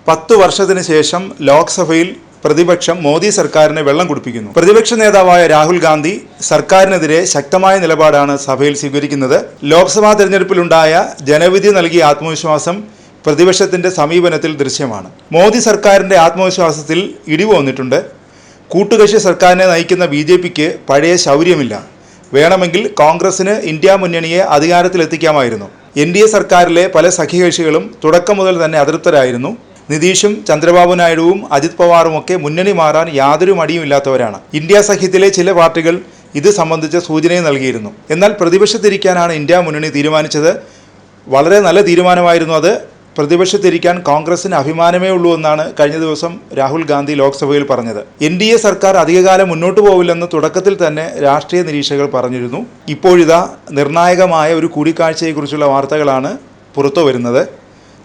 10 വർഷത്തിന് ശേഷം ലോക്സഭയിൽ പ്രതിപക്ഷം മോദി സർക്കാരിനെ വെള്ളം കുടിപ്പിക്കുന്നു. പ്രതിപക്ഷ നേതാവായ രാഹുൽ ഗാന്ധി സർക്കാരിനെതിരെ ശക്തമായ നിലപാടാണ് സഭയിൽ സ്വീകരിക്കുന്നത്. ലോക്സഭാ തെരഞ്ഞെടുപ്പിലുണ്ടായ ജനവിധി നൽകിയ ആത്മവിശ്വാസം പ്രതിപക്ഷത്തിന്റെ സമീപനത്തിൽ ദൃശ്യമാണ്. മോദി സർക്കാരിന്റെ ആത്മവിശ്വാസത്തിൽ ഇടിവ് വന്നിട്ടുണ്ട്. കൂട്ടുകക്ഷി സർക്കാരിനെ നയിക്കുന്ന BJPക്ക് പഴയ ശൗര്യമില്ല. വേണമെങ്കിൽ കോൺഗ്രസിന് ഇന്ത്യ മുന്നണിയെ അധികാരത്തിലെത്തിക്കാമായിരുന്നു. NDA സർക്കാരിലെ പല സഖ്യകക്ഷികളും തുടക്കം മുതൽ തന്നെ അതൃപ്തരായിരുന്നു. നിതീഷും ചന്ദ്രബാബു നായിഡുവും അജിത് പവാറുമൊക്കെ മുന്നണി മാറാൻ യാതൊരു മടിയുമില്ലാത്തവരാണ്. ഇന്ത്യ സഖ്യത്തിലെ ചില പാർട്ടികൾ ഇത് സംബന്ധിച്ച സൂചനയും നൽകിയിരുന്നു. എന്നാൽ പ്രതിപക്ഷത്തിരിക്കാനാണ് ഇന്ത്യ മുന്നണി തീരുമാനിച്ചത്. വളരെ നല്ല തീരുമാനമായിരുന്നു അത്. പ്രതിപക്ഷത്തിരിക്കാൻ കോൺഗ്രസിന് അഭിമാനമേ ഉള്ളൂ എന്നാണ് കഴിഞ്ഞ ദിവസം രാഹുൽ ഗാന്ധി ലോക്സഭയിൽ പറഞ്ഞത്. NDA സർക്കാർ അധികകാലം മുന്നോട്ട് പോവില്ലെന്ന് തുടക്കത്തിൽ തന്നെ രാഷ്ട്രീയ നിരീക്ഷകർ പറഞ്ഞിരുന്നു. ഇപ്പോഴിതാ നിർണായകമായ ഒരു കൂടിക്കാഴ്ചയെക്കുറിച്ചുള്ള വാർത്തകളാണ് പുറത്തു വരുന്നത്.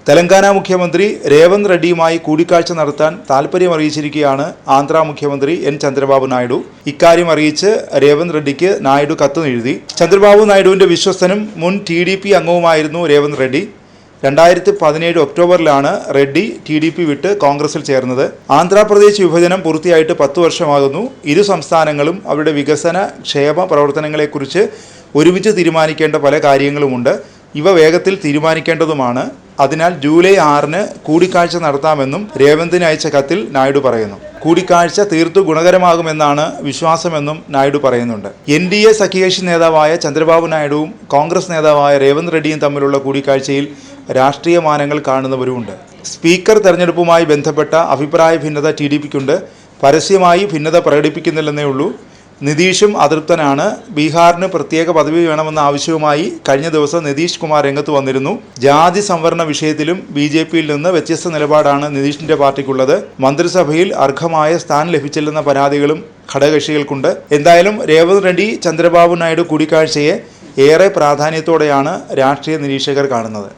തെലങ്കാന മുഖ്യമന്ത്രി രേവന്ത് റെഡ്ഡിയുമായി കൂടിക്കാഴ്ച നടത്താൻ താൽപ്പര്യം അറിയിച്ചിരിക്കുകയാണ് ആന്ധ്ര മുഖ്യമന്ത്രി N. ചന്ദ്രബാബു നായിഡു. ഇക്കാര്യം അറിയിച്ച് രേവന്ത് റെഡ്ഡിക്ക് നായിഡു കത്ത് എഴുതി. ചന്ദ്രബാബു നായിഡുവിന്റെ വിശ്വസ്തനും മുൻ TDP അംഗവുമായിരുന്നു രേവന്ത് റെഡ്ഡി. 2017 ഒക്ടോബറിലാണ് റെഡ്ഡി TDP വിട്ട് കോൺഗ്രസിൽ ചേർന്നത്. ആന്ധ്രാപ്രദേശ് വിഭജനം പൂർത്തിയായിട്ട് 10 വർഷമാകുന്നു. ഇരു സംസ്ഥാനങ്ങളും അവരുടെ വികസന ക്ഷേമ പ്രവർത്തനങ്ങളെക്കുറിച്ച് ഒരുമിച്ച് തീരുമാനിക്കേണ്ട പല കാര്യങ്ങളുമുണ്ട്. ഇവ വേഗത്തിൽ തീരുമാനിക്കേണ്ടതുമാണ്. അതിനാൽ ജൂലൈ 6-ന് കൂടിക്കാഴ്ച നടത്താമെന്നും രേവന്തിന് അയച്ച കത്തിൽ നായിഡു പറയുന്നു. കൂടിക്കാഴ്ച തീർത്തു ഗുണകരമാകുമെന്നാണ് വിശ്വാസമെന്നും നായിഡു പറയുന്നുണ്ട്. NDA സഖ്യകക്ഷി നേതാവായ ചന്ദ്രബാബു നായിഡുവും കോൺഗ്രസ് നേതാവായ രേവന്ത് റെഡ്ഡിയും തമ്മിലുള്ള കൂടിക്കാഴ്ചയിൽ രാഷ്ട്രീയ മാനങ്ങൾ കാണുന്നവരുമുണ്ട്. സ്പീക്കർ തെരഞ്ഞെടുപ്പുമായി ബന്ധപ്പെട്ട അഭിപ്രായ ഭിന്നത TDPക്കുണ്ട്. പരസ്യമായി ഭിന്നത പ്രകടിപ്പിക്കുന്നില്ലെന്നേ ഉള്ളൂ. നിതീഷും അതൃപ്തനാണ്. ബീഹാറിന് പ്രത്യേക പദവി വേണമെന്ന ആവശ്യവുമായി കഴിഞ്ഞ ദിവസം നിതീഷ് കുമാർ രംഗത്ത് വന്നിരുന്നു. ജാതി സംവരണ വിഷയത്തിലും BJPയിൽ നിന്ന് വ്യത്യസ്ത നിലപാടാണ് നിതീഷിന്റെ പാർട്ടിക്കുള്ളത്. മന്ത്രിസഭയിൽ അർഹമായ സ്ഥാനം ലഭിച്ചില്ലെന്ന പരാതികളും ഘടകകക്ഷികൾക്കുണ്ട്. എന്തായാലും രേവന്ത് റെഡ്ഡി ചന്ദ്രബാബു നായിഡു കൂടിക്കാഴ്ചയെ ഏറെ പ്രാധാന്യത്തോടെയാണ് രാഷ്ട്രീയ നിരീക്ഷകർ കാണുന്നത്.